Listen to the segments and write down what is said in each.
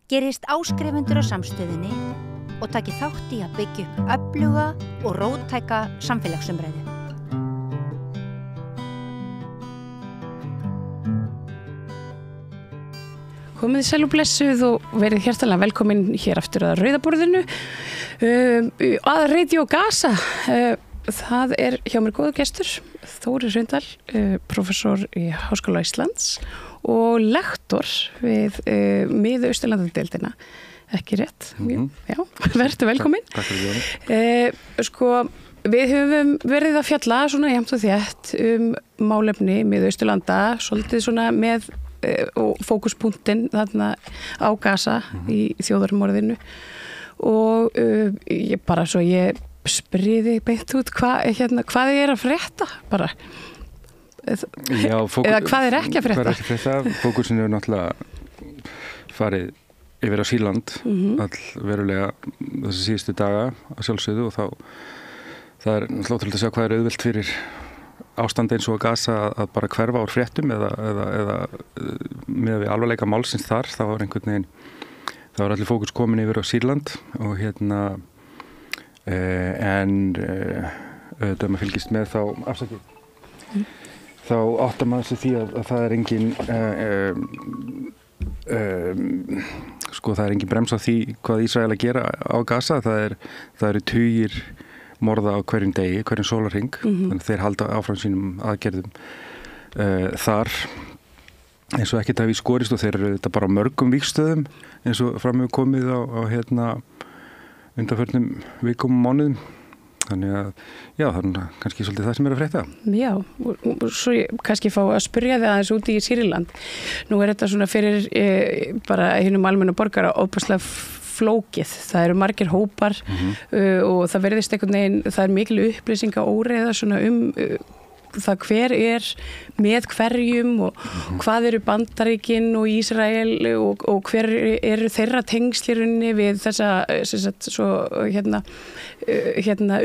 gerist áskrifendur á samstöðinni og taki þátt í að byggja upp öfluga og róttæka samfélagsumræðu. Komið sæl og blessuð og verið hjertalega velkomin hér aftur að Rauðaborðinu að Radio Gaza. Það hjá mér góður gestur, Þórir Hraundal, prófessor í Háskóla Íslands og lektor við Mið-Austurlandadeildina. Ekki rétt? Já, verður velkomin. Takk fyrir því. Við höfum verið að fjalla svona jafnt og þétt málefni Mið-Austurlanda, svolítið svona með og fókuspunktinn þarna á Gaza í þjóðarmorðinu og ég spyrði beint út hvað er að frétta bara Já, eða hvað er ekki að frétta? Hvað er ekki að frétta? Fókusin hefur náttúrulega farið yfir á Sýrland allverulega þessi síðustu daga að sjálfsögðu og þá það er náttúrulega að sjá hvað er auðvelt fyrir ástand eins og að Gaza að bara hverfa úr fréttum eða með við alvarleika málsins þar þá var einhvern veginn þá var allir fókus komin yfir á Sýrland og auðvitað maður fylgist með þá þá áttar maður sig því að það er engin það er engin brems á því hvað Ísrael að gera á Gaza það eru tugir morða á hverjum degi, hverjum sólarhring þannig þeir halda áfram sínum aðgerðum þar eins og ekkert hafi skorist og þeir eru þetta bara mörgum vígstöðum eins og fram hefur komið á undanförnum vikum og mánuðum þannig að já, það er kannski svolítið það sem er að frétta. Já, og svo kannski fá að spyrja þig aðeins út í Sýrland. Nú er þetta svona fyrir bara hinum almennu borgara óbúslega flókið. Það eru margir hópar og það verðist einhvern veginn, það er mikil upplýsinga óreiða svona það hver er með hverjum og hvað eru Bandaríkin og Ísrael og hver eru þeirra tengslirunni við þessa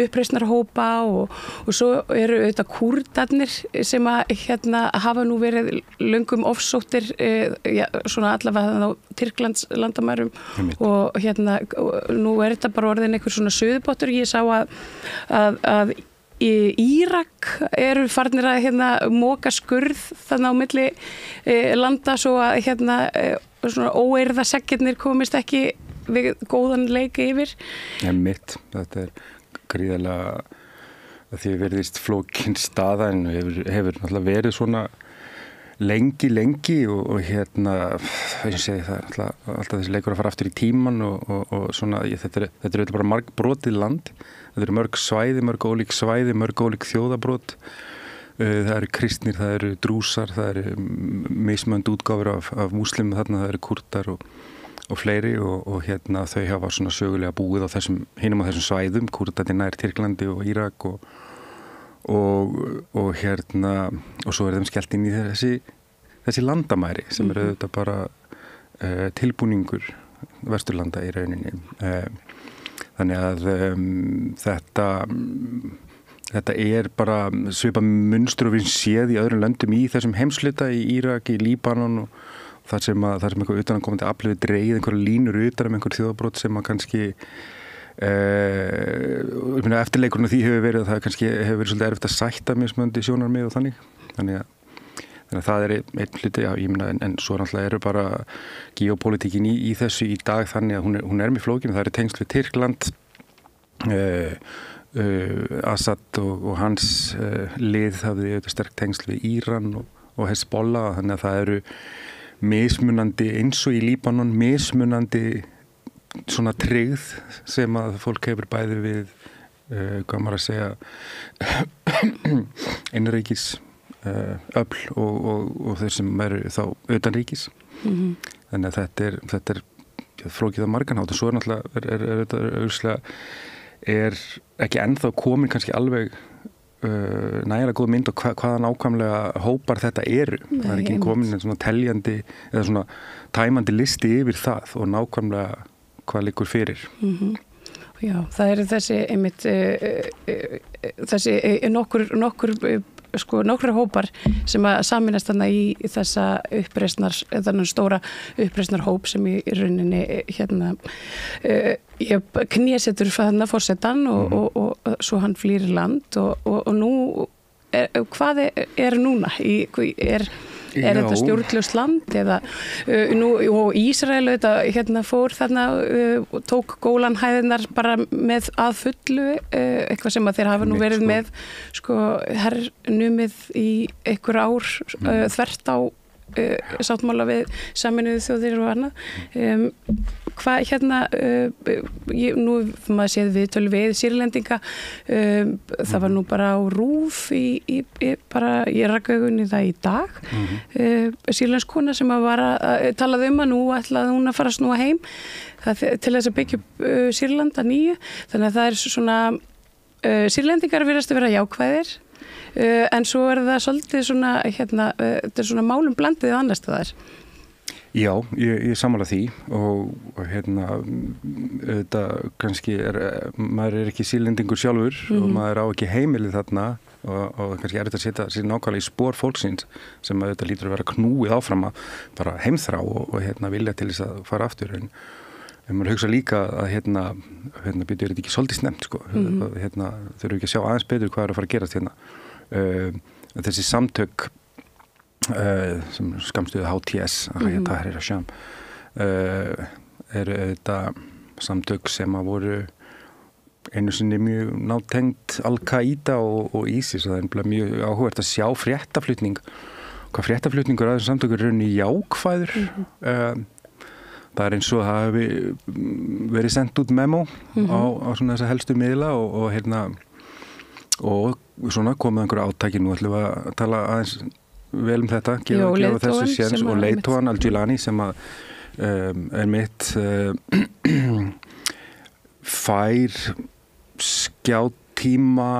uppreisnarhópa og svo eru auðvitað Kúrdarnir sem hafa nú verið löngum ofsóttir svona allavega á Tyrklands landamærum og nú er þetta bara orðin einhver svona suðupottur. Ég sá að Írak eru farnir að moka skurð þannig á milli landa svo að svona óeirða seggirnir komist ekki við góðan leik yfir. Þetta er gríðarlega að því verðist flókin staða en hefur náttúrulega verið svona lengi og ég segi það alltaf þessi leikur að fara aftur í tíman og svona þetta er bara margbrotið land. Það eru mörg svæði, mörg ólík þjóðabrot. Það eru kristnir, það eru drúsar, það eru mismönd útgáfur af múslimum þarna, það eru Kúrdar og fleiri og þau hafa svona sögulega búið á hinum á þessum svæðum, Kúrdarnir nær Tyrklandi og Írak og svo er þeim skellt inn í þessi landamæri sem eru auðvitað bara tilbúningur Vesturlanda í rauninni. Þannig að þetta er bara svipað munstur og við séð í öðrum löndum í þessum heimshluta í Írak, í Líbanon og þar sem eitthvað utanaðkomandi afl við dreigð einhverja línur utan einhver þjóðabrot sem að kannski eftirleikurinn af því hefur verið að það kannski hefur verið svolítið erfitt að sætta mismunandi sjónarmið og þannig að það er einn hluti, en svo náttúrulega eru bara geopolítikin í þessu í dag þannig að hún er mjög flókin. Það eru tengsl við Tyrkland, Assad og hans lið hafði sterk tengsl við Íran og Hezbollah þannig að það eru mismunandi eins og í Líbanon, mismunandi svona tryggð sem að fólk hefur bæði við, hvað maður að segja, innanríkis öfl og þeir sem eru þá utanríkis. Þannig að þetta er flókið á margan hátt og svo er náttúrulega er ekki ennþá komin kannski alveg nægilega góð mynd og hvaða nákvæmlega hópar þetta eru. Það er ekki komin en svona teljandi eða svona tæmandi listi yfir það og nákvæmlega hvað liggur fyrir. Já, það eru þessi einmitt þessi nokkur sko nokkra hópar sem að saminast þarna í þennan stóra uppreisnarhóp sem í rauninni knésetur þarna forsetann og svo hann flýr í land og nú hvað núna? Er þetta stjórnlaust land eða og Ísrael fór þarna og tók Gólanhæðirnar bara með að fullu eitthvað sem að þeir hafa nú verið með sko hernumið í einhver ár þvert á sáttmála við Sameinuðu þjóðir og annað hvað nú maður séð viðtöl við Sýrlendinga það var nú bara á RÚV ég rakka augun í það í dag sýrlensk kona sem var að talaði að nú ætlaði hún að fara að snúa heim til þess að byggja upp Sýrland að nýju þannig að það er svona Sýrlendingar virðast að vera jákvæðir en svo er það svolítið svona þetta er svona málum blandið annars staðar. Já, ég sammála því og þetta kannski maður er ekki Sýrlendingur sjálfur og maður á ekki heimilið þarna og kannski er þetta að setja sér nákvæmlega í spor fólksins sem að þetta lítur að vera knúið áfram að bara heimþrá og vilja til þess að fara aftur en maður hugsa líka að byrju er þetta ekki svolítið snemmt sko þurfum ekki að sjá aðeins betur hvað er að fara að gerast þessi samtök sem skamstuðu HTS Tahrir al-Sham eru þetta samtök sem að voru einu sinni mjög nátengt Al-Qaida og ISIS og það er mjög áhugavert að sjá hvað fréttaflutningur að þessum samtökur eru jákvæður það er eins og það hafi verið sendt út memo á svona þessa helstu miðla og svona komið einhverja átæki nú ætlum við að tala aðeins vel þetta, gefa þessu séns og leiðtogan Al-Gilani sem að er mitt fær skjátíma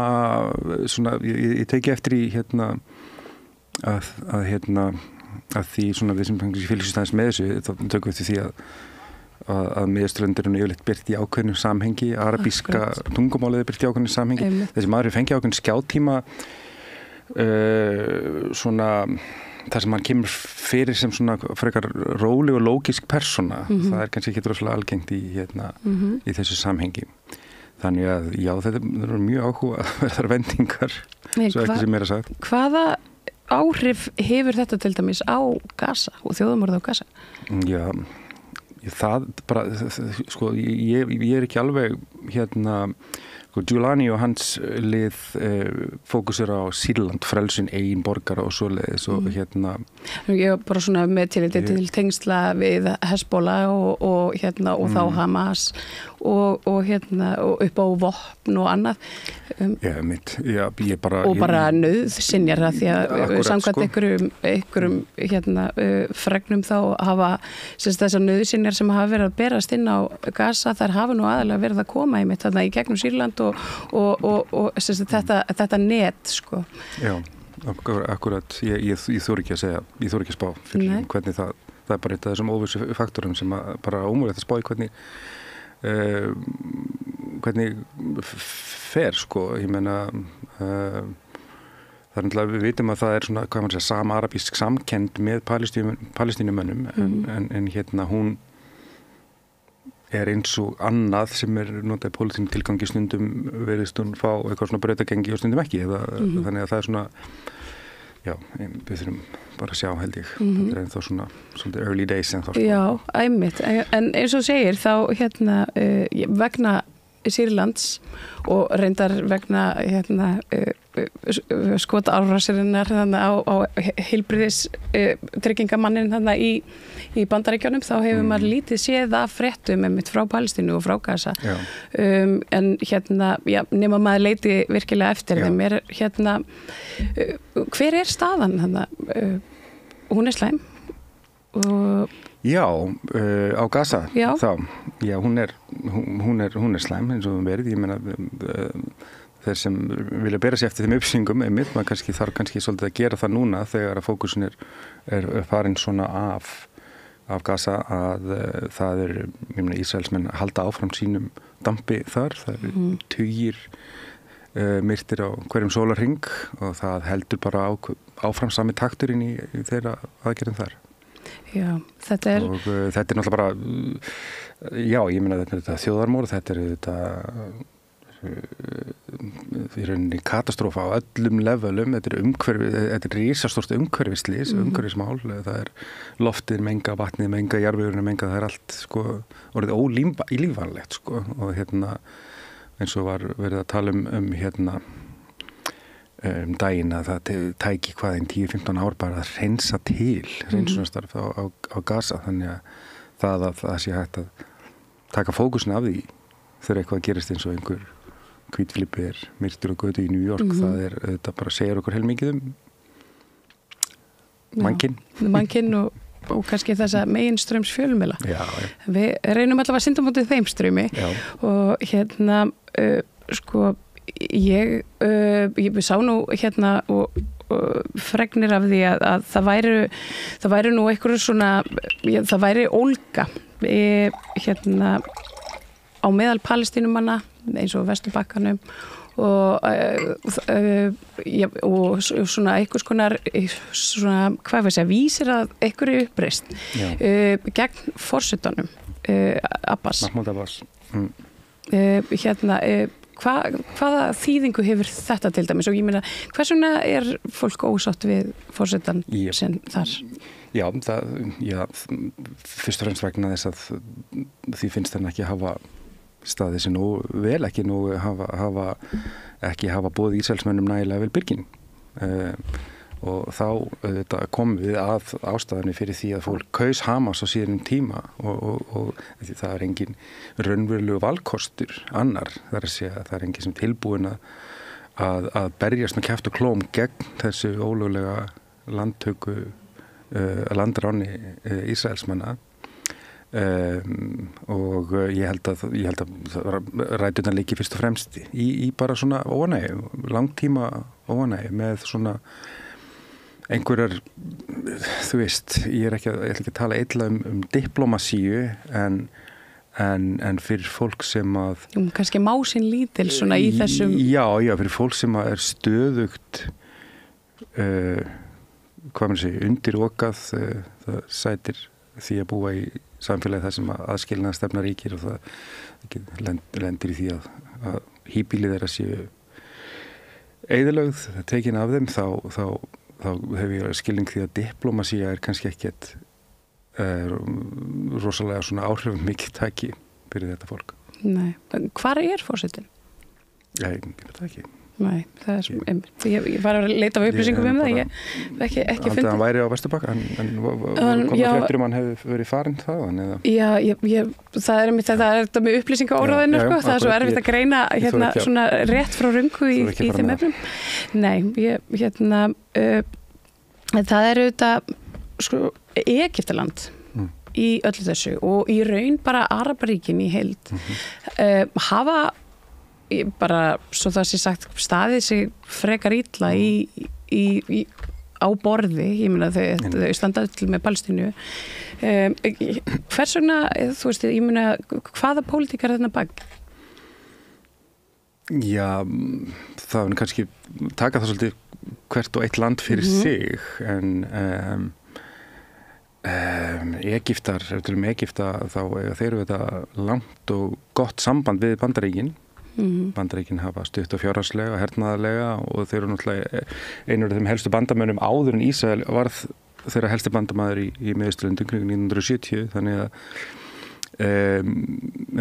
svona, ég teki eftir í að því svona við sem fylgjast aðeins með þessu þá tökum við því að miðausturlöndin er yfirleitt birt í ákveðnu samhengi arabíska tungumálið er birt í ákveðnu samhengi þessi maður fengi ákveðnu skjátíma svona þar sem hann kemur fyrir sem svona frekar róleg og lógisk persóna það er kannski ekki droslega algengt í þessu samhengi þannig að já þetta eru mjög áhugaverðar vendingar svo ekki sem er að sagt. Hvaða áhrif hefur þetta til dæmis á Gaza og þjóðarmorð á Gaza? Já það bara sko ég er ekki alveg Giuliani og hans lið fókusir á Sýrland, frelsun eigin borgara og svoleiðis og Ég bara svona með til tengsla við Hezbollah og þá Hamas og upp á vopn og annað bara nauðsynjar því að samkvæmt einhverjum fregnum þá hafa þessar nauðsynjar sem hafa verið að berast inn á Gaza þær hafa nú aðalega verið að koma í gegnum Sýrland og þetta net sko. Já, akkurat ég þori ekki að segja, ég þori ekki að spá fyrir hvernig það er bara eitt af þessum óvissu faktorum sem bara ómögulegt að spá í hvernig fer sko, ég meina það er náttúrulega, við vitum að það er svona, hvað maður segja, samarabísk samkennd með palestínumönnum en hún er eins og annað sem er notað í pólitískum tilgangi stundum veriðst hún fá eitthvað svona brautagengi og stundum ekki þannig að það er svona já, við þurfum bara að sjá held ég þetta er ennþá svona early days ennþá sko. Já, einmitt, en eins og segir þá vegna Sýrlands og reyndar vegna skotárásirnar á heilbrigðis tryggingamannin í Bandaríkjunum þá hefur maður lítið séð af fréttum einmitt frá Palestínu og frá Gaza en nema maður leiti virkilega eftir þeim hver er staðan hún er slæm og Já, á Gaza þá, hún er slæm eins og verið, ég meina þeir sem vilja bera sér eftir þeim upplýsingum einmitt, maður þarf kannski svolítið að gera það núna þegar að fókusin er farin svona af Gaza að það er, ég meina Ísraelsmenn halda áfram sínum dampi þar, það eru tugir myrtir á hverjum sólarhring og það heldur bara áfram sami takturinn í þeirra aðgerðum þar. Já, þetta er... Og þetta náttúrulega bara, já, ég meina þetta þjóðarmorð, þetta í rauninni katastrófa á öllum levelum, þetta er risastórt umhverfisslys, umhverfismál, það loftið menga, vatnið menga, jarðvegurinn menga, það allt sko orðið ólífanlegt sko og eins og var verið að tala daginn að það tæki hvað 10-15 ár bara að reynsa til reynsunarstarf á Gaza, þannig að það sé hægt að taka fókusin af því þegar eitthvað gerist eins og einhver hvítflippi myrtur og götu í New York, það bara segir okkur heilmikið mannkinn og kannski þessa meginströms fjölmiðla. Við reynum allavega að synda mótið þeim strömi og sko ég sá nú og fregnir af því að það væri nú einhverju svona, það væri ólga á meðal Palestínumanna eins og Vesturbakkanum og svona einhvers konar svona, hvað við segja, vísir að einhverju uppreist gegn forsetanum Abbas. Mahmoud Abbas. Hvaða þýðingu hefur þetta til dæmis og ég meina, hvers vegna fólk ósátt við forsetan sem þar? Já, fyrst og fremst vegna þess að því finnst hann ekki hafa staðið sem nú vel, ekki nú ekki hafa boðið Ísraelsmönnum nægilega vel byrgin og þá komum við að ástæðunni fyrir því að fólk kaus Hamas á síðan tíma og það engin raunverulegu valkostur annar, það að segja að það engin sem tilbúin að berjast með kjafti og klóm gegn þessu ólöglega landtöku landráni Ísraelsmanna og ég held að ræturnar liggi fyrst og fremst í bara svona óánægju, langtíma óánægju með svona einhverjar, þú veist, ég ætla ekki að tala illa diplomasíu en fyrir fólk sem að kannski másinn lítil svona í þessum já, fyrir fólk sem að stöðugt hvað maður segir, undirokað það sætir því að búa í samfélagi þar sem aðskilnaða stefna ríkir og það lendir í því að híbýlið þeirra séu eyðilögð, tekin af þeim þá hef ég skilning því að diplomasía kannski ekkert rosalega svona áhrifamikið tæki fyrir þetta fólk. Nei, hvar forsetinn? Ég veit það ekki. Nei, það ég var að leita af upplýsingum það, ég ekki fundið. Hann væri á Vesturbakka, en komið fréttur hann hefði verið farinn þaðan eða? Já, það er þetta með upplýsingaóraðinu, sko, það svo erfitt að greina svona rétt frá röngu í þeim efnum. Nei, það auðvitað, sko, Egyptaland í öllu þessu og í raun bara Arabaríkin í heild hafa bara, svo það sé sagt, staðið sig frekar illa á borði, ég meina þau standa til með Palestínu. Hvers vegna, þú veist, ég meina, hvaða pólitík þarna bak? Já, það er kannski taka það svolítið hvert og eitt land fyrir sig, en Egyptar, ef til Egypta, þá þeir eru þetta langt og gott samband við Bandaríkin. Bandaríkin hafa stutt og fjárhagslega, hernaðarlega og þeir eru náttúrulega einur af þeim helstu bandamönnum áður en Ísrael varð þeirra helsti bandamaður í Miðausturlöndum kring 1970, þannig að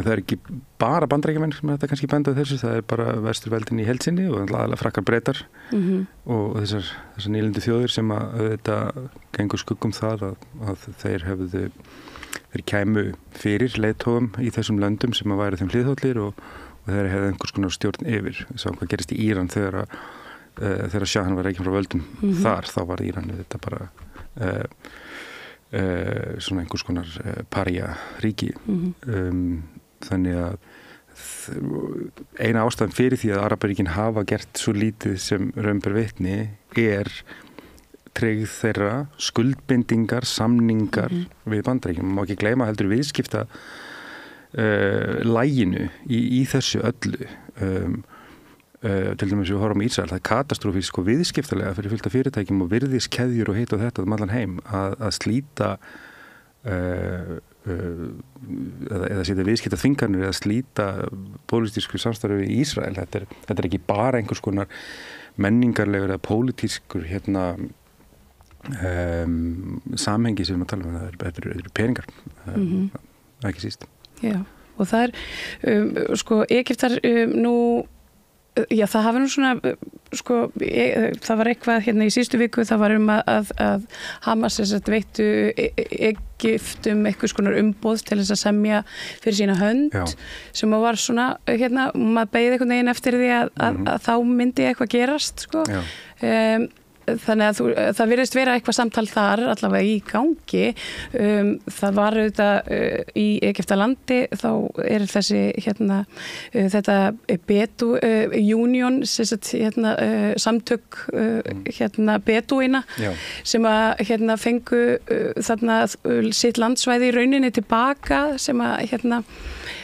það ekki bara Bandaríkjamenn sem þetta kannski benda þessu, það bara vesturveldin í heild sinni og aðalega Frakkar, Bretar og þessar nýlendu þjóðir sem að þetta gengur skuggum það að þeir kæmu fyrir leiðtogum í þessum löndum sem að væri þeim hliðhollir og þeir hefði einhvers konar stjórn yfir. Við sáum hvað gerist í Íran þegar Sjahan var reikin frá völdum þar, þá var Íran þetta bara svona einhvers konar paría ríki. Þannig að eina ástæðan fyrir því að Arabaríkin hafa gert svo lítið sem raun ber vitni tryggð þeirra skuldbindingar, samningar við Bandaríkin. Má ekki gleyma heldur viðskipta læginu í þessu öllu til dæmis við horfum í Ísrael, það katastrófískt sko viðskiptalega fyrir fullt af fyrirtækjum og virðiskeðjur og hitt og þetta allan heim að slíta eða setja viðskipta þvinganir eða slíta pólitísku samstarfi í Ísrael. Þetta er ekki bara einhvers konar menningarlegur eða pólitískur samhengi sem við tala um, þetta eru peningar, ekki síst. Já, og það sko, Egyptar nú, já, það hafa nú svona, sko, það var eitthvað hérna í síðustu viku, það var að Hamas veittu Egyptum eitthvað skonar umboð til þess að semja fyrir sína hönd, sem var svona, hérna, maður beið einhvern veginn eftir því að þá myndi eitthvað gerast, sko. Þannig að það virðist vera eitthvað samtal þar allavega í gangi. Það var auðvitað í Egyptalandi, þá er þessi hérna, þetta Bedu Union, hérna, samtök hérna, Bedúína sem að hérna, fengu þarna sitt landsvæði í rauninni tilbaka sem að hérna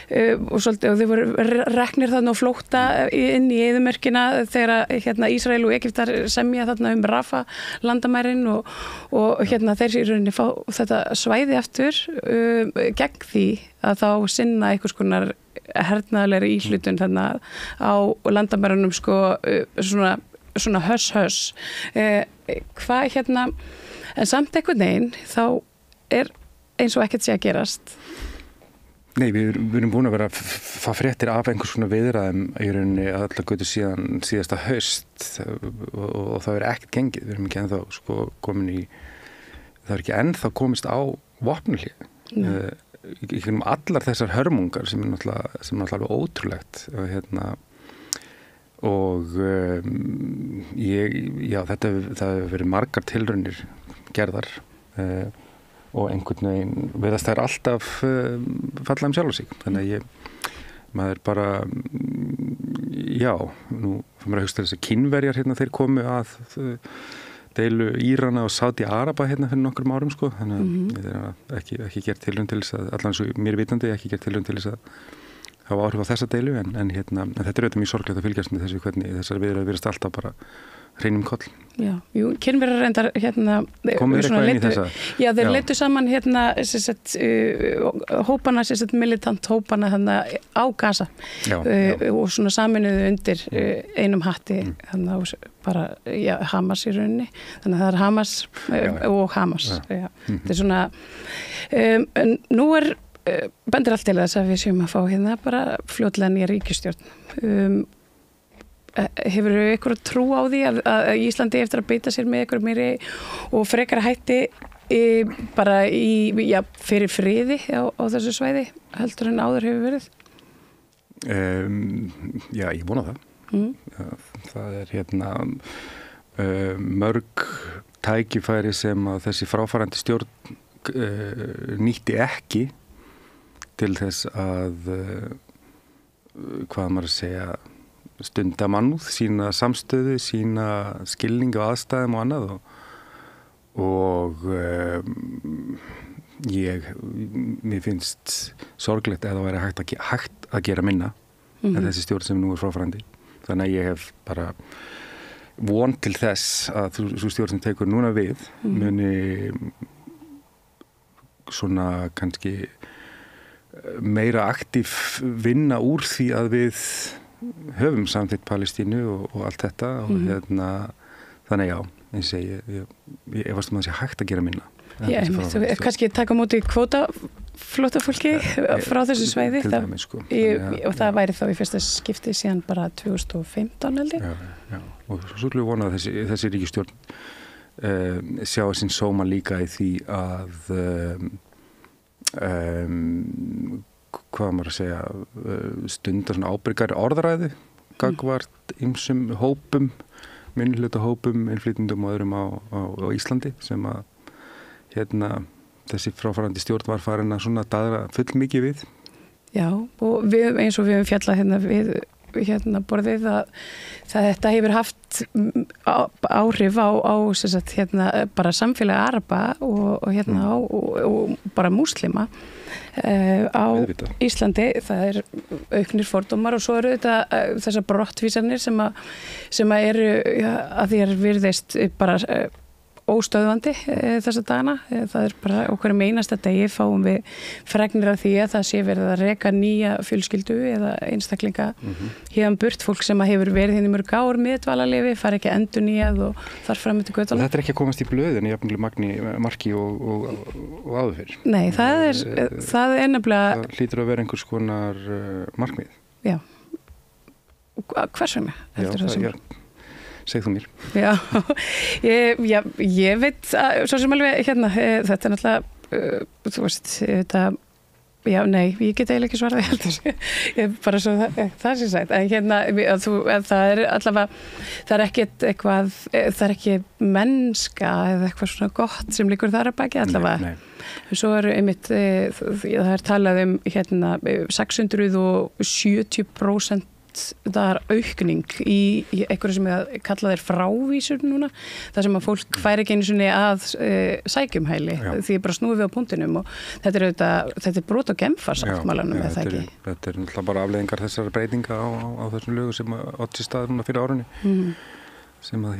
og þau voru reknir þarna og flótta inn í eyðimörkina þegar hérna, Ísrael og Egyptar semja þarna Rafa landamærin og hérna þeir í rauninni fá þetta svæði aftur gegn því að þá sinna einhvers konar hernaðarlegri íhlutun þarna á landamærunum sko svona höss hvað hérna en samt einhvern veginn þá er eins og ekkert sé að gerast. Nei, við erum búin að vera að fá fréttir af einhvers svona viðræðum í rauninni allar götu síðan síðasta haust og það er ekkert gengið. Við erum ekki ennþá sko komin í, það er ekki ennþá komist á vopnahlé. Í allar þessar hörmungar sem er náttúrulega alveg ótrúlegt og hérna og það hefur verið margar tilraunir gerðar og einhvern veginn verðast þær alltaf falla sjálf sig. Þannig að maður bara nú fyrir maður að hugsa þess að Kínverjar hérna þeir komu að deilu Írana og Sádi-Araba hérna fyrir nokkrum árum sko. Þannig að ekki gert tilraun til þess að allan svo mér vitandi ekki gert tilraun til þess að hafa áhrif á þessa deilu en þetta er auðvitað mjög sorglegt að fylgjast með þessu hvernig þessar viðræður virðast alltaf bara hreinum koll. Já, Kínverjar reyndar hérna komið eitthvað inn í þessa? Já, þeir leiddu saman hérna hópana, militant hópana hérna á Gaza og svona saminuðu undir einum hatti hérna bara, Hamas í rauninni. Þannig að það er Hamas og Hamas. Þetta er svona nú bendir allt til þess að við séum að fá hérna bara fljótlega nýja ríkisstjórn. Hefur þú eitthvað trú á því að Íslandi eftir að beita sér með eitthvað meiri og frekara hætti bara fyrir friði á þessu svæði heldur en áður hefur verið? Já, ég vona það. Það er hérna mörg tækifæri sem að þessi fráfarandi stjórn nýtti ekki til þess að hvað maður að segja stunda mannúð, sína samstöðu, sína skilning á aðstæðum og annað og mér finnst sorglegt að það væri hægt að gera minna en þessi stjórn sem nú er fráfarandi. Þannig að ég hef bara von til þess að þú stjórn sem tekur núna við muni svona kannski meira aktív vinna úr því að við höfum samþykkt Palestínu og allt þetta og hérna þannig eins og ég efast að það sé hægt að gera minna. Já, þú kannski taka á móti kvótaflóttafólki frá þessu svæði og það væri þá í fyrsta skipti síðan bara 2015 held ég. Já, og svo skulle við vona að þessi ríkisstjórn sjá sinn sóma líka í því að hvað maður að segja stundar svona ábyrgari orðræðu gagnvart ýmsum hópum minnihlutahópum, innflytjendum og öðrum á Íslandi sem að hérna þessi fráfarandi stjórn var farin að svona daðra full mikið við. Já, og við eins og við höfum fjallað hérna við hérna borðið að þetta hefur haft áhrif á hérna bara samfélagi Araba og hérna og bara múslima á Íslandi, það auknir fordómar og svo eru þetta þessar brottvísanir sem eru að því virðist bara óstöðvandi þessa dagana. Það bara okkur einasta degi fáum við fregnir af því að það sé verið að reka nýja fjölskyldu eða einstaklinga héðan burt, fólk sem hefur verið hérna í mörg ár með dvalarleyfi, fari ekki endurnýjað og þar fram eftir götunum. Þetta ekki að komast í blöðin í jafnvel marki og áður fyrir? Nei, það er nefnilega... Það hlýtur að vera einhvers konar markmið. Já. Hvers vegna? Segð þú mér. Já, ég veit svo sem alveg þetta er náttúrulega, þú veist, ég get eiginlega ekki svarað ég bara svo það sé sætt, en það er allavega, það er ekki mennska eða eitthvað svona gott sem liggur þar að baki allavega. Svo einmitt, það talað 670% það aukning í einhverju sem kallað frávísur núna, þar sem að fólk fær ekki einu sinni að sækjumhæli því bara snúið við á punktinum og þetta er brot á Genfarsáttmálanum eða ekki. Þetta er náttúrulega bara afleiðingar þessara breytinga á þessum lögum sem átt sér stað núna fyrir árunni sem að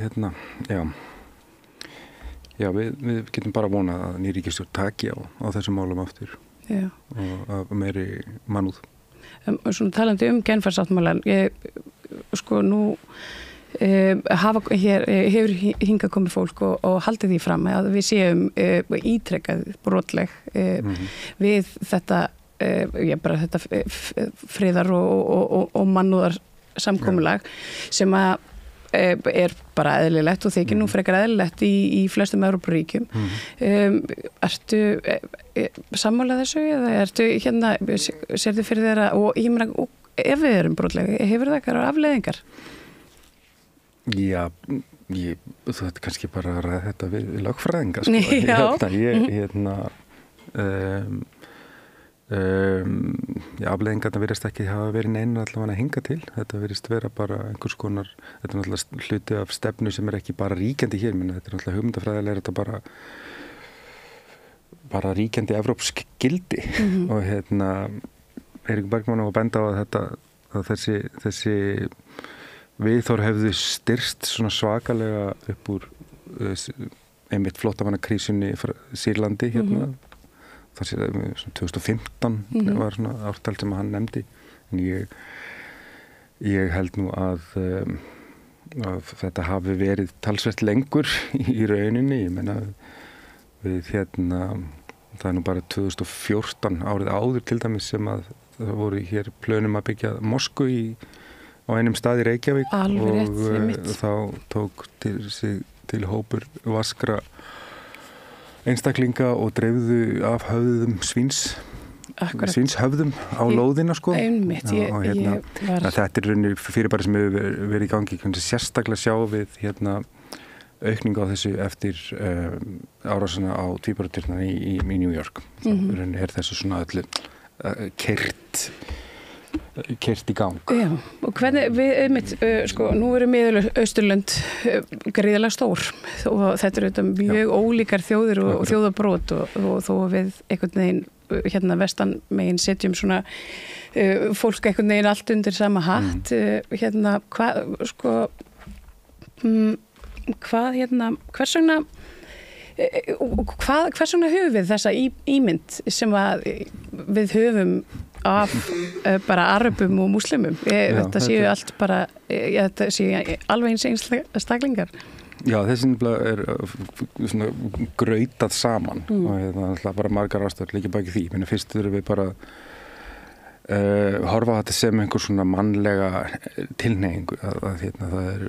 við getum bara vonað að ný ríkisstjórn taki á þessum málum aftur og af meiri mannúð. Svona talandi Genfarsáttmálan, nú hefur hingað komið fólk og haldið því fram að við séum ítrekkað brotleg við þetta friðar og mannúðar samkomulag sem að er bara eðlilegt og þykir nú frekar eðlilegt í flestum Evrópuríkjum. Ertu sammálað þessu eða ertu sérðu fyrir þeirra og ég meina, ef við erum brotlega, hefur það eitthvað afleiðingar? Já, þú ætti kannski bara að ræða þetta við lögfræðinga, afleiðingarna virðist ekki hafa verið neina allavega að hinga til. Þetta virðist vera bara einhvers konar, þetta er náttúrulega hluti af stefnu sem ekki bara ríkjandi hér, menn þetta er náttúrulega hugmyndafræðilega þetta bara ríkjandi evrópsk gildi og Eiríkur Bergmann á að benda á að þessi viðhorf hefðu styrst svona svakalega upp úr einmitt flóttamannakrísunni Sýrlandi það sé 2015 var svona ártal sem hann nefndi en ég held nú að þetta hafi verið talsvert lengur í rauninni, ég meina við það er nú bara 2014 árið áður til dæmis sem að það voru hér plönum að byggja mosku á einum stað í Reykjavík og þá tók til hópur vaskra einstaklinga og dreifðu af höfðum svínshöfðum á lóðina Einmitt, þetta er rauninni fyrirbæri sem hefur verið í gangi sérstaklega sjá við aukningu á þessu eftir árásina á tvíburaturnana í New York. Rauninni er þessu svona öllu keyrt í gang. Já, og hvernig við nú eru Miðausturlönd gríðarlega stór og þetta eru mjög ólíkar þjóðir og þjóðabrót og þó við einhvern veginn vestan megin setjum svona fólk einhvern veginn allt undir sama hatt hvers vegna höfum við þessa ímynd sem að við höfum af bara arabum og múslimum þetta séu allt bara þetta séu alveg eins staklingar. Já, þessi er svona grautað saman og það er bara margar ástæður líka baki því, menn fyrst þurfum við bara horfa á þetta sem einhver svona mannlega tilhneigingu að það er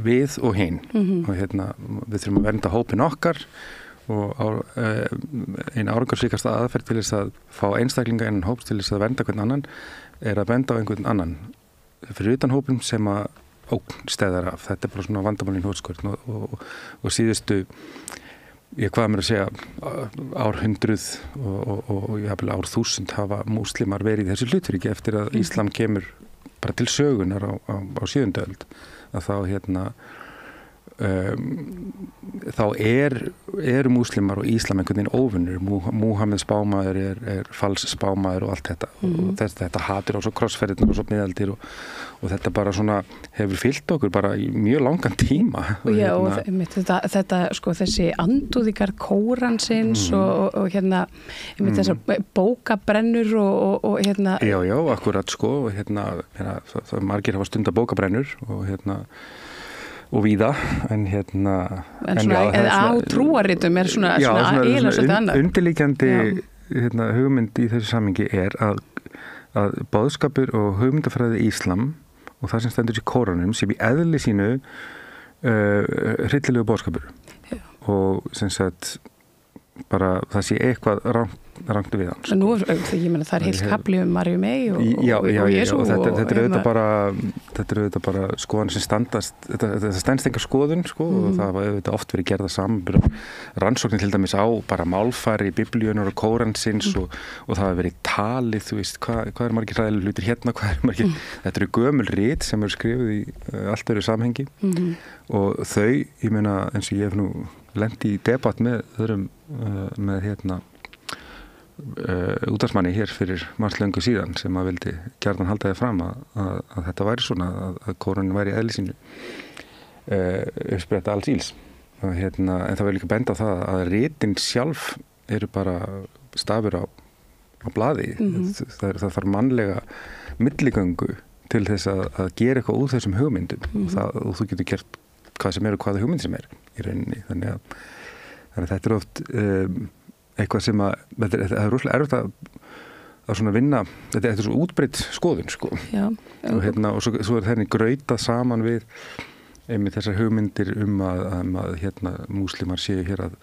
við og hinn og við þurfum að vernda hópin okkar og einn árangursríkasta aðferð til þess að fá einstaklinga innan hóps til þess að vernda hvern annan er að vernda á einhvern annan fyrir utan hópum sem að ógnsteðar af. Þetta er bara svona vandamálin hótskort og síðustu hvað mér að segja árhundruð og jafnvel árþúsund hafa múslimar verið í þessu hlutverki eftir að Íslam kemur bara til sögunar á 7. öld að þá þá eru múslimar og íslam einhvern veginn óvinnur. Múhameð spámaður er fals spámaður og allt þetta og þetta hatur á svo krossferðirnar og svo miðaldir og þetta bara svona hefur fylgt okkur bara í mjög langan tíma. Já, og þetta sko þessi andúðíkar Kóransins og hérna þessar bókabrennur og hérna Já, akkurat sko og það margir hafa stundar bókabrennur og og víða, en á trúarritum er svona eiginlega svolítið annað. Undirliggjandi hugmynd í þessu samhengi að boðskapur og hugmyndafræði íslam og það sem stendur í Kóranum sem í eðli sínu hryllilegu boðskapur og sem sagt bara það sé eitthvað rangt við hans. Nú, ég meina það heilt kapli Maríu mey og Jesú og þetta er auðvitað bara skoðan sem standast þetta stendst enga skoðun sko og það var auðvitað oft verið gerða saman rannsóknir til dæmis á bara málfæri Biblíunar og Kóransins og það var verið talið, þú veist, hvað margir hræðilegir hlutir hérna, þetta eru gömul rit sem eru skrifuð í allt öðru samhengi og þau, ég meina eins og ég hef nú lendi í debatt með öðrum með útvarpsmanni hér fyrir marslöngu síðan sem að vildi gjarnan halda þið fram að þetta væri svona að Kóranin væri eðli sínu uppspretta alls íls en það var líka benda á það að ritin sjálf eru bara stafur á blaði það þarf mannlega milligöngu til þess að gera eitthvað úr þessum hugmyndum og þú getur gert hvað sem er og hvaða hugmynd sem er í rauninni þannig að þetta er oft eitthvað sem það er rosalega erfitt að svona vinna þetta er svo útbreidd skoðun sko og svo er þenni grautað saman við einmitt þessar hugmyndir að múslimar séu hér að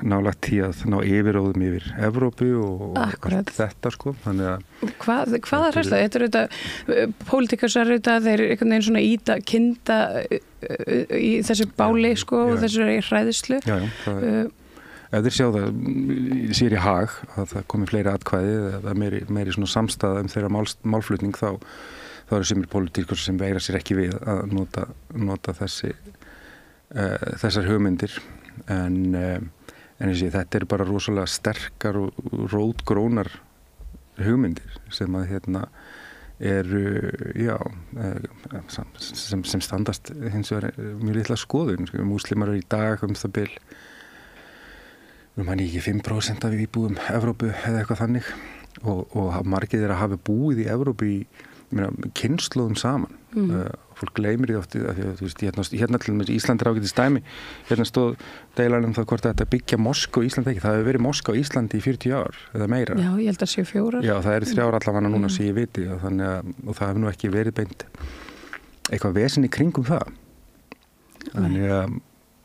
nálægt því að ná yfirráðum yfir Evrópu og allt þetta sko þannig að hvað er það? Þetta er auðvitað pólitíkarsar auðvitað þeir einhvern veginn svona kynda í þessu báli sko og þessu hræðslu ef þeir sjá það sér í hag að það komi fleiri atkvæði eða meiri svona samstæða þeirra málflutning þá eru sumir pólitíkur sem veigra sér ekki við að nota þessar hugmyndir en þetta eru bara rosalega sterkar og rótgrónar hugmyndir sem að eru sem standast hins vegar mjög litla skoðun múslimar eru í dag það bil manni ekki 5% af íbúum Evrópu eða eitthvað þannig og margir þeirra hafi búið í Evrópu í kynslóðum saman fólk gleymir því oft hérna til dæmis Ísland er ágætis dæmi hérna stóð deilan það hvort þetta byggja moskú í Íslandi ekki það hefur verið moskú á Íslandi í 40 ár eða meira já, ég held að séu 4 já, það eru 3 ár allavega núna sem ég viti og það hefur nú ekki verið beint eitthvað vesen í kringum það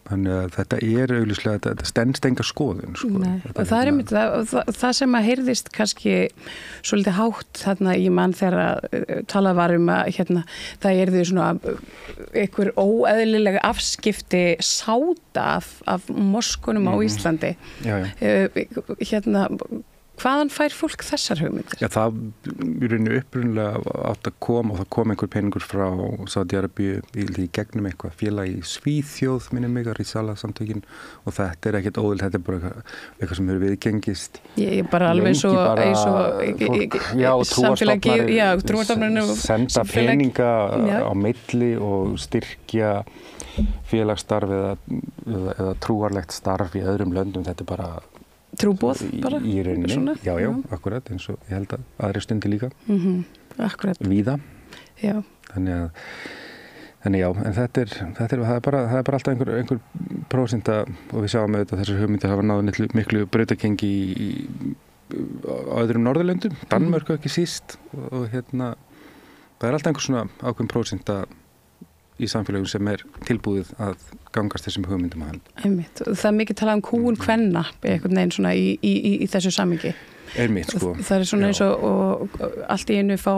þannig að þetta er augljóslega þetta stendst enga skoðun sko. Og það er einmitt það sem að heyrðist kannski svolítið hátt þarna í mann þegar talað var að það yrði svona einhver óeðlilega afskipti sáta af moskunum á Íslandi hvaðan fær fólk þessar hugmyndir? Já, það í rauninu upprunlega átt að koma og það kom einhver peningur frá Sádi-Arabíu í gegnum eitthvað félag í Svíþjóð minnum mig að Rísala samtökin og þetta er ekkert óðil, þetta er bara eitthvað sem hefur viðgengist. Ég bara alveg eins og trúarstofnunum senda peninga á milli og styrkja félagsstarf eða trúarlegt starf í öðrum löndum, þetta er bara trúboð bara? Í rauninni, já, akkurat, eins og ég held að aðri stundi líka. Akkurat. Víða. Já. Þannig já, en það er bara alltaf einhver prósenta og við sjáum auðvitað þessar hugmyndir hafa náðu miklu brautagengi á öðrum Norðurlöndum, Danmörku ekki síst og það er alltaf einhver svona ákveðin prósenta í samfélagum sem er tilbúið að gangast þessum hugmyndum að hann. Einmitt. Það er mikið talað kúgun kvenna einhvern veginn svona í þessu samhengi. Einmitt, sko. Það er svona eins og allt í einu fá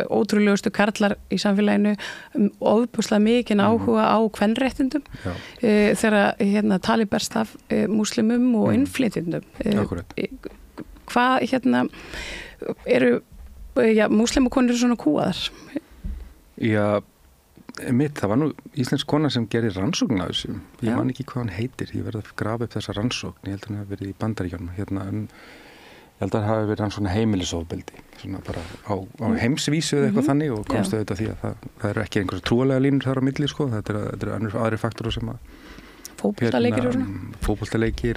ótrúlegustu karlar í samfélaginu ofbúslega mikinn áhuga á kvenréttindum þegar tali berst af múslimum og innflytjendum. Akkurat. Hvað eru múslimakonur svona kúaðar? Já, það var nú íslensk kona sem gerir rannsókn á þessu. Ég man ekki hvað hann heitir. Ég verði að grafa upp þessa rannsókn. Ég held að hann hafi verið í Bandaríkjunum. Ég held að það hafi verið hann svona heimilisofbeldi. Svona bara á heimsvísu eða eitthvað þannig og komst auðvitað því að það eru ekki einhverja trúalega línur þar á milli, sko. Þetta eru aðrir faktorar sem að fótboltaleikir og svona? Fótboltaleikir,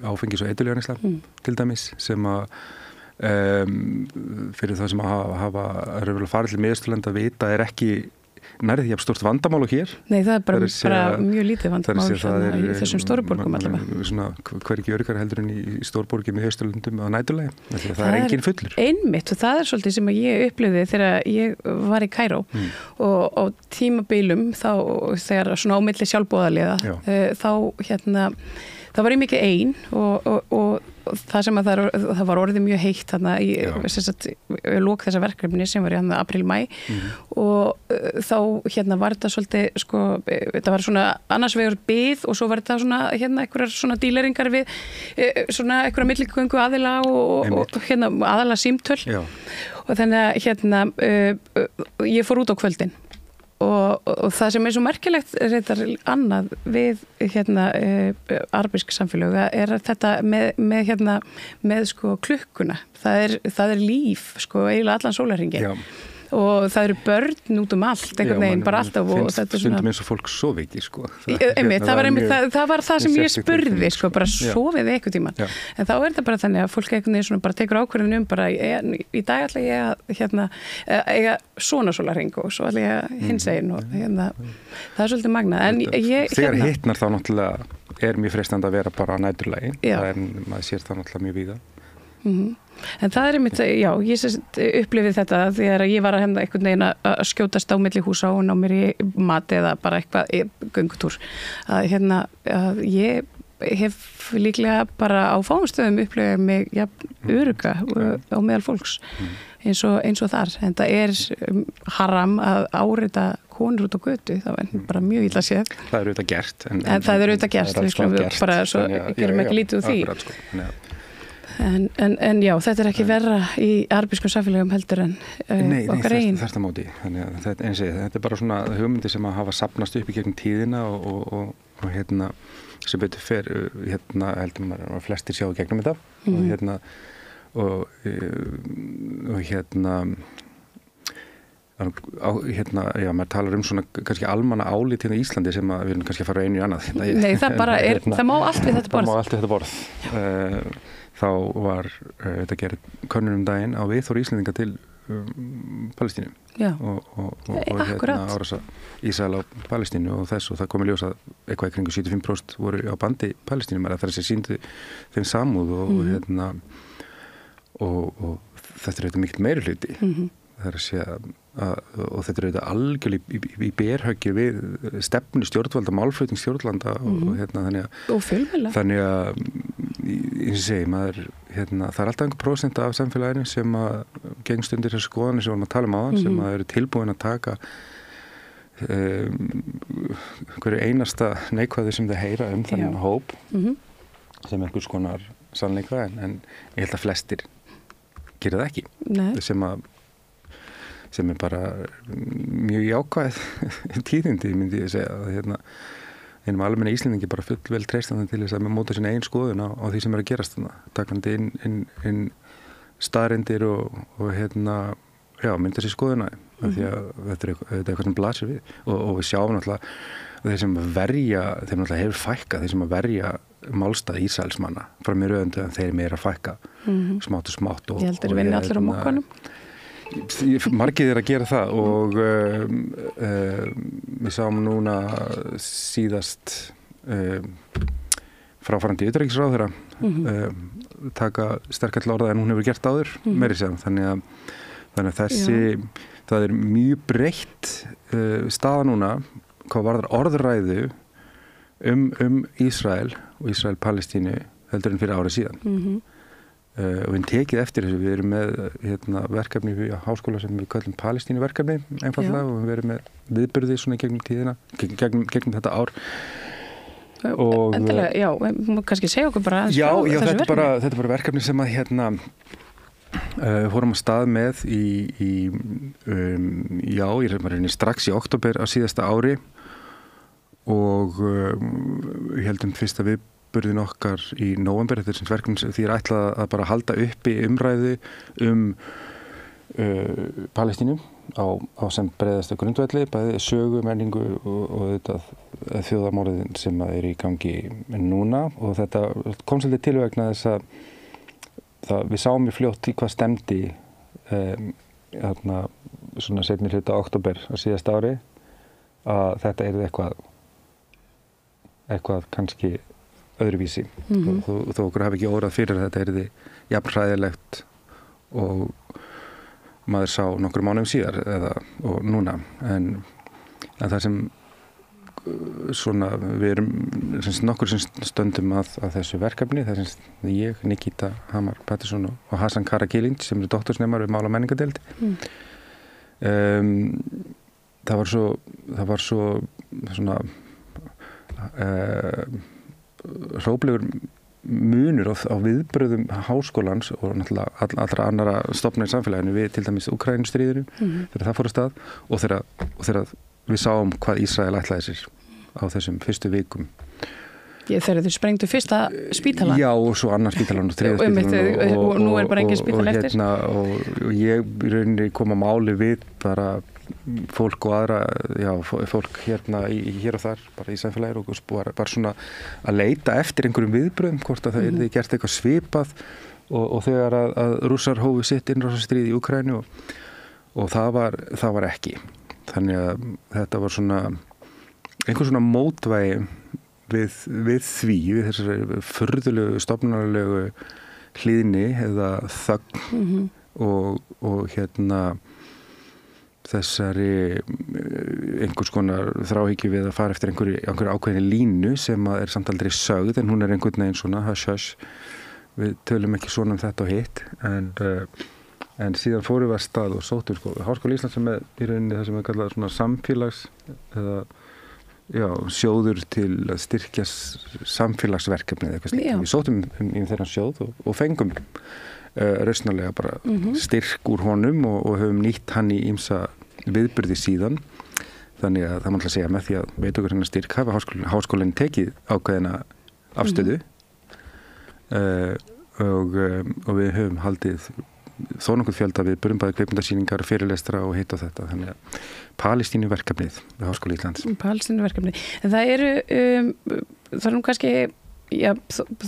áfengis- og eiturlyfjaneysla til dæmis sem að fyrir það sem að hafa farið til Miðausturlanda vita er ekki nærið því að stórt vandamál og hér. Nei, það er bara mjög lítið vandamál í þessum stórborgum allavega. Svona hver ekki öruggara heldur en í stórborgum í Miðausturlöndum á næturlagi. Það er engin fullur. Einmitt og það er svolítið sem ég upplifði þegar ég var í Kaíró og á tímabilum þegar svona á milli sjálfboðaliða þá var ég mikið ein og það sem að það var orðið mjög heitt þarna í lok þessa verkefni sem var í apríl-mæ og þá var þetta svolítið þetta var svona annars vegar bið og svo var þetta svona einhverjar svona díleringar við svona einhverja milligöngu aðila og aðala símtöl og þannig að ég fór út á kvöldin og það sem er svo merkilegt reyndar annað við arabísk samfélög er þetta með sko klukkuna það er líf sko eiginlega allan sólarhringinn og það eru börn út allt einhvern veginn, bara alltaf og þetta er stundum eins og fólk sofi ekki sko það var það sem ég spurði sko, bara sofiði einhvern tímann en þá er þetta bara þannig að fólk einhvern veginn svona bara tekur ákvörðin bara í dag ætla ég að eiga svona sólarhring og svo ætla ég hinsegin og það er svolítið magnað en þegar hittnar þá náttúrulega er mjög freistandi að vera bara á næturlagi en maður sér það náttúrulega mjög víða En það er einmitt, ég upplifið þetta þegar ég var að einhvern veginn að skjótast á milli húsa og ná mér í mat eða bara eitthvað göngutúr að ég hef líklega bara á fáum stöðum upplifið mig örugga á meðal fólks eins og þar en það er haram að áreita konur út á götu, það var bara mjög illa séð. Það er auðvitað gert en það er auðvitað gert, við skulum bara svo gerum ekki lítið úr því En já, þetta er ekki verra í arabískum samfélögum heldur en okkar eigin. Nei, þetta móti. Þannig að þetta er bara svona hugmyndi sem að hafa safnast upp í gegnum tíðina og sem betur fer heldur maður að flestir sjá gegnum þetta maður talar svona kannski almanna álit í Íslandi sem að við erum kannski að fara einu í annað. Nei, það bara það má allt við þetta borð. Það má allt við þetta borð. Þá var þetta gerð könnun daginn á viðhorf Íslendinga til Palestínu og árasa Ísrael á Palestínu og það kom í ljós að eitthvað í kringu 75% voru á bandi Palestínu það er sem sýndu þeim samúð og þetta er auðvitað mikil meiri hluti það er að segja og þetta er auðvitað algjörlega í berhöggi við stefnu stjórnvalda, málflutning stjórnvalda og fjölmiðla þannig að eins og segi maður það er alltaf einhver prósent af samfélaginu sem að gengst undir þessu skoðanir sem við varum að tala um áðan sem að eru tilbúin að taka hverju einasta neikvæði sem þau heyra þannig hóp sem einhvers konar sannleika en ég held að flestir gera það ekki sem er bara mjög jákvæð tíðindi myndi ég segja að einum almenna Íslendingi bara full vel treystandi til þess að með móta sína eigin skoðun á því sem er að gerast takandi inn staðreyndir og mynda sér skoðuna því að þetta er eitthvað sem blasir við og við sjáum náttúrulega þeir sem verja, þeir náttúrulega hefur fækka þeir sem að verja málstað Ísraelsmanna frá mér auðvendu en þeir meira fækka smátt og smátt Ég heldur vinni allir á mokkanum Margir að gera það og við sáum núna síðast fráfarandi utanríkisráðherra taka sterkar til orða en hún hefur gert áður meiri segum þannig að það er mjög breytt staða núna hvað varðar orðræðu Ísrael og Ísrael-Palestínu heldur en fyrir árið síðan og við tekið eftir þessu, við erum með verkefni á háskóla sem við kallum Palestínu verkefni einfallega og við erum með viðburði svona gegnum tíðina, gegnum þetta ár og Endilega, kannski segja okkur bara þetta er bara verkefni sem að fórum að stað með ég reyni strax í október á síðasta ári og heldum fyrsta viðburðin okkar í nóvember, þetta sem verkefni því ætlað að bara halda uppi umræðu Palestínu á sem breiðasta grundvelli, bæði sögu, menningu og þetta þjóðarmorðin sem í gangi núna og þetta kom svolítið til vegna þess að við sáum í fljótt í hvað stemdi svona seinni hluta október á síðasta ári að þetta yrði eitthvað kannski öðruvísi þó okkur hafi ekki órað fyrir að þetta yrði jafn hræðilegt og maður sá nokkrum mánuðum síðar og núna en það sem svona við erum nokkur sem stöndum að þessu verkefni það sem ég, Nikita Hamar Pettersson og Hassan Karakilinc sem eru doktorsnemar við mál- og menningadeild það var svo svona hróplegur munur á viðbröðum háskólans og náttúrulega allra annara stofna í samfélaginu við til dæmis Úkraínustríðinu þegar það fór af stað og þegar við sáum hvað Ísrael ætlaði sér á þessum fyrstu vikum. Þegar þau sprengdu fyrsta spítala? Já, og svo annar spítalan og þriðja spítalan og nú bara engin spítala eftir? Og ég í rauninni kom að máli við bara fólk og aðra, fólk hér og þar, bara í samfélagir og bara svona að leita eftir einhverjum viðbröðum, hvort að það yrði gert eitthvað svipað og þegar að Rússar hófu sitt innrásarstríð í Úkraínu og það var ekki. Þannig að þetta var svona einhver svona mótvægi við þessari furðulegu stofnanlegu hlýðni eða þögn og þessari einhvers konar þráhyggju við að fara eftir einhverju ákveðinni línu sem er samt aldrei sögð en hún er einhvern veginn svona hush við tölum ekki svona þetta og hitt en síðan fórum við að stað og sóttum Háskóli Íslands sem í rauninni það sem er kallað svona samfélags eða sjóður til að styrkja samfélagsverkefni eða eitthvað slíkt. Við sóttum í þeirra sjóð og fengum rausnarlega bara styrk úr honum og höfum nýtt hann í ýmsa viðburði síðan. Þannig að það má alltaf segja með því að veit okkur hennar styrk hafa háskólinn tekið ákveðina afstöðu og við höfum haldið þó nokkuð fjölda við bæði kvikmyndasýningar, fyrirlestra og hitt og þetta. Þannig að Palestínuverkefnið við Háskóla Íslands. Palestínuverkefnið. En það eru, það er nú kannski,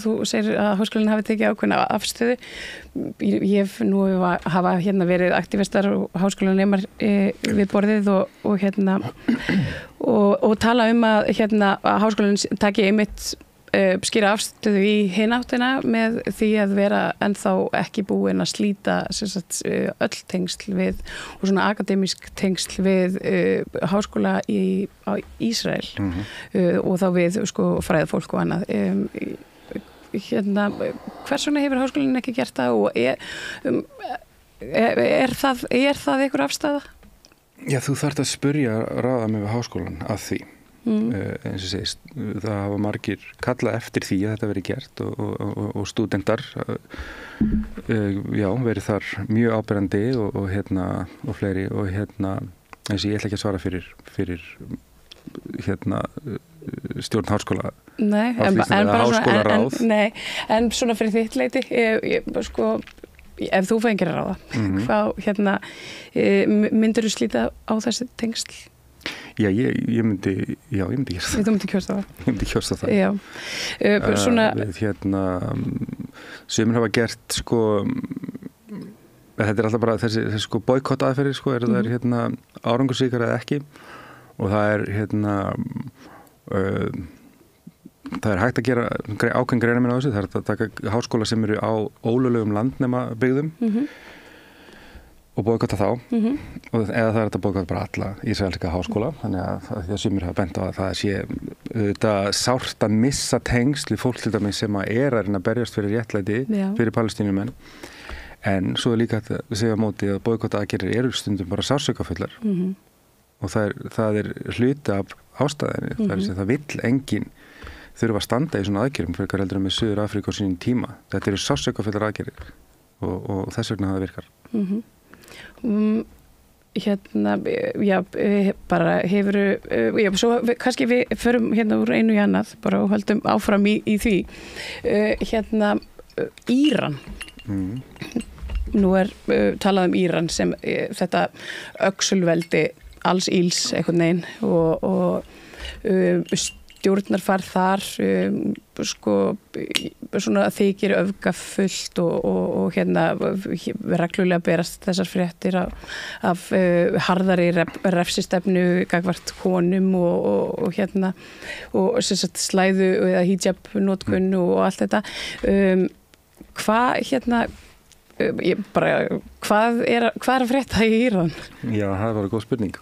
þú segir að Háskólinn hafi tekið ákveðna afstöðu. Ég nú hafa verið aktivistar og háskólanemar við borðið og tala að Háskólinn taki einmitt skýra afstöðu í hináttina með því að vera ennþá ekki búin að slíta öll tengsl við og svona akademísk tengsl við háskóla á Ísrael og þá við fræðafólk og annað. Hvers vegna hefur háskólinn ekki gert það og er það einhver afstæða? Já, þú þarft að spyrja ráða með háskólan að því. Eins og segist, það hafa margir kallað eftir því að þetta verið gert og stúdentar verið þar mjög áberandi og fleiri og eins og ég ætla ekki að svara fyrir stjórn háskóla háskólaráð en svona fyrir þitt leyti ef þú fengir að ráða myndir þú slíta á þessi tengsl? Já, ég myndi gera það. Þú myndi kjósa það? Ég myndi kjósa það. Já. Sumir hafa gert þetta er alltaf bara þessi boykott aðferðir það er árangursríkar eða ekki og það er hægt að gera ákveðin greinarmun á þessu, það er að taka háskóla sem eru á ólöglegum landnema byggðum og boykotta þá eða það er að boykotta bara alla ísraelska háskóla þannig að því að sumir hafa bent á að það sé þetta sárt að missa tengsl við fólk til dæmis sem að reyna að berjast fyrir réttlæti fyrir palestínumenn en svo er líka að segja á móti að boykotta aðgerðir eru stundum bara sársökafullar og það er hluti af ástæðinni það er sem það vill enginn þurfa að standa í svona aðgerðum frekar heldur með Suður Afríku á sínum tíma þetta eru sársökafullar aðgerðir og þess vegna það virkar. Hérna, já, bara hefuru, já, svo kannski við förum hérna úr einu í annað bara og höldum áfram í því. Hérna, Íran. Nú talað Íran sem þetta öxulveldi alls íls einhvern veginn og stjórnarfar þar sko svona þykir öfgafullt og hérna reglulega berast þessar fréttir af harðari refsistefnu gagnvart konum og hérna og sem sagt slæðu eða hijab notkun og allt þetta hvað er að frétta í Íran? Já, það var góð spurning.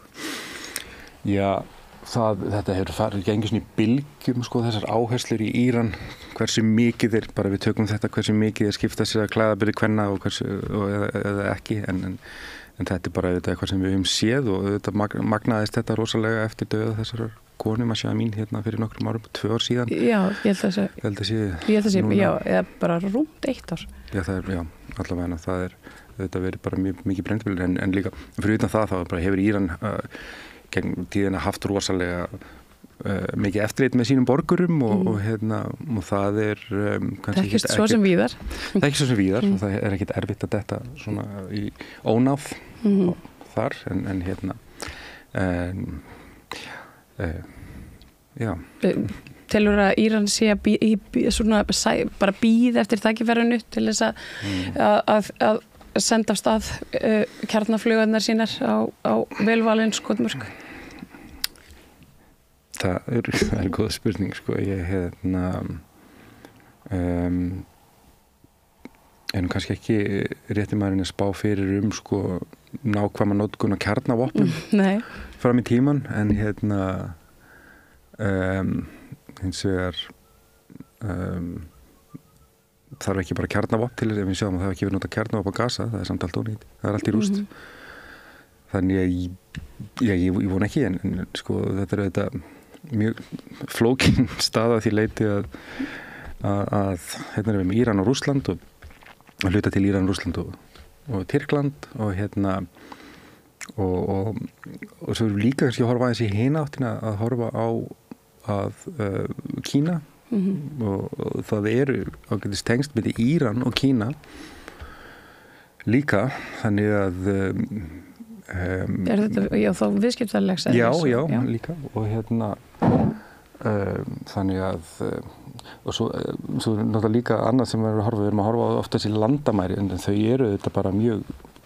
Já, þetta hefur farið ekki einhvers í bylgjum sko þessar áherslur í Íran hversu mikið bara við tökum þetta hversu mikið skipta sér að klæðaburði kvenna og eða ekki en þetta bara eitthvað sem við höfum séð og þetta magnaðist þetta rosalega eftir dauða þessar konu Mahsa Amini hérna fyrir nokkrum árum 2 ár síðan. Já, ég held að sé já, eða bara rúmt 1 ár. Já, allavega það þetta verið bara mikið brennbíl en líka fyrir utan það þá bara hefur Íran gegn tíðina haft rosalega mikið eftirlit með sínum borgurum og það kannski ekki svo sem víðar. Það er ekki svo sem víðar og það er ekkit erfitt að detta svona í ónáð þar en já. Telur að Íran sé svona bara bíða eftir tækifærinu til þess að senda af stað kjarnaflugurnar sínar á velvalin skotmörk? Það er góð spurning sko. Ég kannski ekki rétti maðurinn að spá fyrir sko nákvæma notkun á kjarnavopnum fram í tíman en hins vegar þarf ekki bara kjarnavopn til þess að við sjáum að það ekki verið notað kjarnavopn á Gaza, það er samt allt ónýtt, það er allt í rúst. Þannig að ég vona ekki en sko þetta er þetta mjög flókin staða því leiti að hérna erum við með Íran og Rússland og hluta til Íran, Rússland og Tyrkland og og svo erum við líka kannski að horfa aðeins í hina áttina að horfa á Kína og það eru ágætis tengsl milli Íran og Kína líka þannig að þetta, já þá viðskiptalega já, líka og þannig að og svo náttúrulega líka annað sem við erum að horfa á ofta þessi landamæri en þau eru þetta bara mjög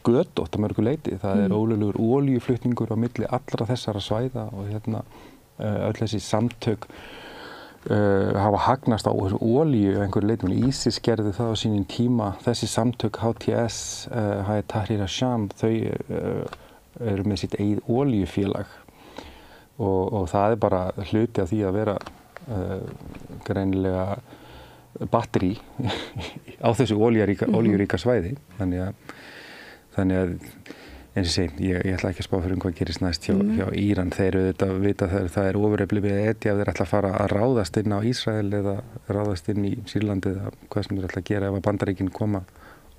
götótt að mörgu leiti, það er ólöglegur olíuflutningur á milli allra þessara svæða og öll þessi samtök hafa hagnast á olíu einhverju leitum. ISIS gerði það á sínum tíma, þessi samtök HTS, Hayat Tahrir al-Sham, þau eru með sitt eigið olíufélag og það er bara hluti af því að vera greinilega batteri á þessu olíuríka svæði þannig að eins og segi, ég ætla ekki að spá fyrir hvað gerist næst hjá Íran. Þeir auðvitað vita það er ofurefli við ef þeir ætla að fara að ráðast inn á Ísrael eða ráðast inn í Sýrlandi eða hvað sem þeir ætla að gera ef að Bandaríkin koma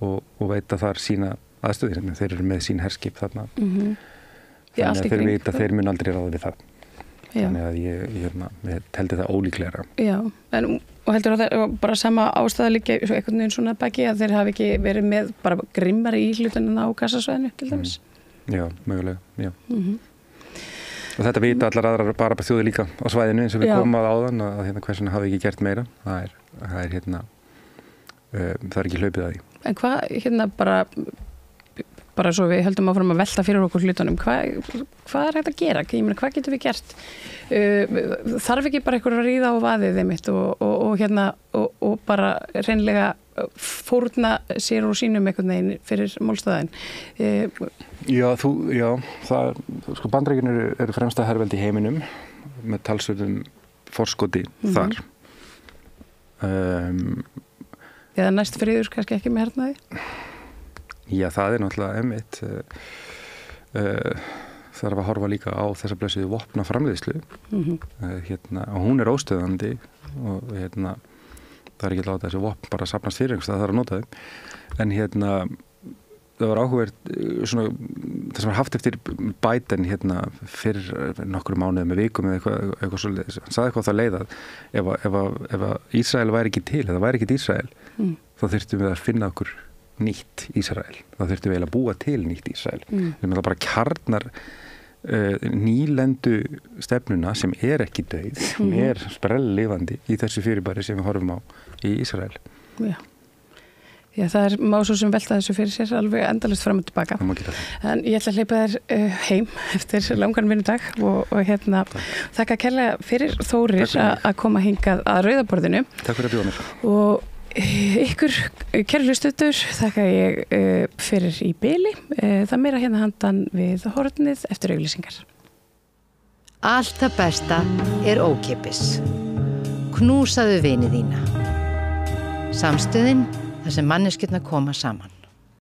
og veita þar sína aðstöðir. Þeir eru með sín herskip þarna. Þannig að þeir vita að þeir mun aldrei ráða við það. Þannig að ég teldi það ólíklegra. Já, og heldur að það er bara sama ástæða líka einhvern veginn svona baki að þeir hafi ekki verið með bara grimmari íhlutunum á Gaza-svæðinu til dæmis? Já, mögulega, já. Og þetta vita allar aðrar bara þjóðir líka á svæðinu eins og við komum að áðan að hversuna hafi ekki gert meira. Það er ekki hlaupið að því. En hvað bara svo við höldum áfram að velta fyrir okkur hlutunum, hvað er hægt að gera? Ég meina, hvað getum við gert? Þarf ekki bara einhver að ríða á vaðið þeimitt og bara hreinlega fórna sér og sínum einhvern veginn fyrir málstæðin? Já, sko Bandaríkin eru fremsta herveldi í heiminum með talsverðum forskoti þar. Eða næst friður kannski ekki með hernaði? Já, það er náttúrulega einmitt þarf að horfa líka á þessa blessuðu vopnaframleiðslu og hún er óstöðandi og það ekki að láta þessi vopn bara safnast fyrir einhvers, það þarf að nota þeim. En það var áhugavert svona, það sem var haft eftir Biden fyrir nokkru mánuðum með vikum eða eitthvað svolítið, hann sagði eitthvað á það leið að ef Ísrael væri ekki til, eða væri ekki Ísrael, þá þyrftum við að finna okkur nýtt Ísrael, þá þurftum við að búa til nýtt Ísrael. Það bara kjarnar nýlendu stefnuna sem ekki dauð, sem sprelllifandi í þessu fyrirbæri sem við horfum á í Ísrael. Já, það má svo sem velta þessu fyrir sér alveg endalaust fram og tilbaka. En ég ætla að hleypa þér heim eftir langan vinnudag og þakka kærlega fyrir Þórir að koma hingað að rauðaborðinu. Takk fyrir að bjóða mér. Og ykkur, kæru hlustendur, þakka ég fyrir í bili. Það meira handan við hornið eftir auglýsingar. Allt það besta ókeypis. Knúsaðu vini þína. Samstöðin þar sem manneskjurnar koma saman.